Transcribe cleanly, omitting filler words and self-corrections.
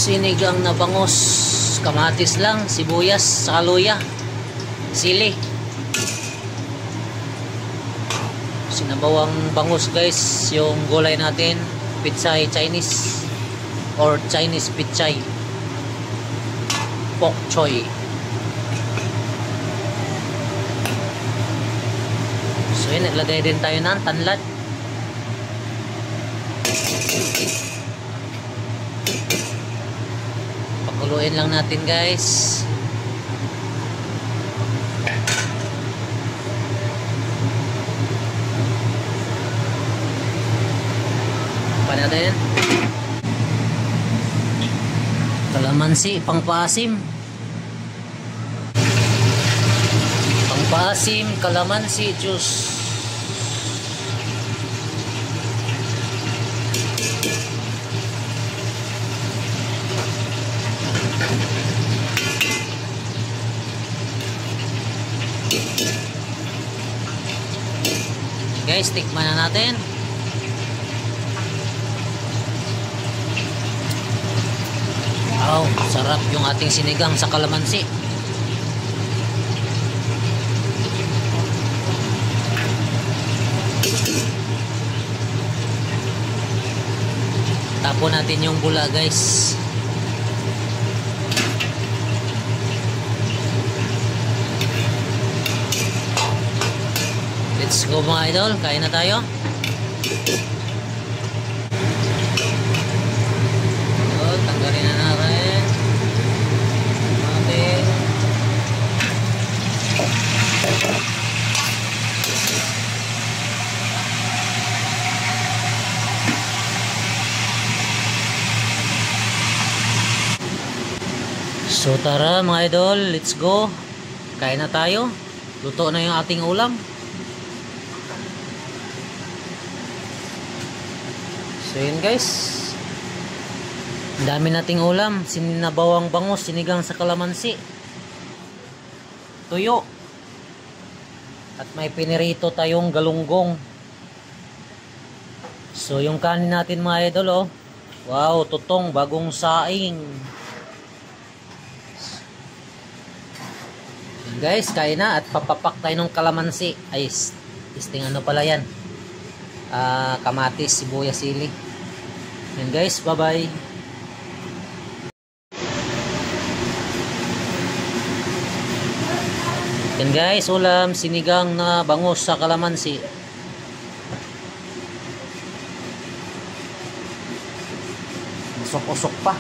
Sinigang na bangus, kamatis lang, sibuyas, saka luya, sili. Sinabawang bangus guys, yung gulay natin, pichay Chinese or Chinese pichay, pok choy. So yun, naglagay din tayo ng tanlad. Pakuluin lang natin guys. Pa natin kalamansi, pangpaasim, kalamansi juice. Guys, tikman na natin. Wow, sarap yung ating sinigang sa kalamansi. Tapon natin yung bula guys. Let's go mga idol, kain na tayo. Tanggalin na natin ating so tara mga idol, let's go, kain na tayo. Luto na yung ating ulam. So yun guys, ang dami nating ulam. Sinabawang bangus, sinigang sa kalamansi, tuyo, at may pinirito tayong galunggong. So yung kanin natin mga idol, oh, wow, tutong, bagong saing. Yun guys, kain na at papapak tayo ng kalamansi. Ay, isting ano pala yan, kamatis, sibuyas, sili. Yun guys, bye bye. Yan guys, ulam, sinigang na bangus sa kalamansi. Usok-usok pa.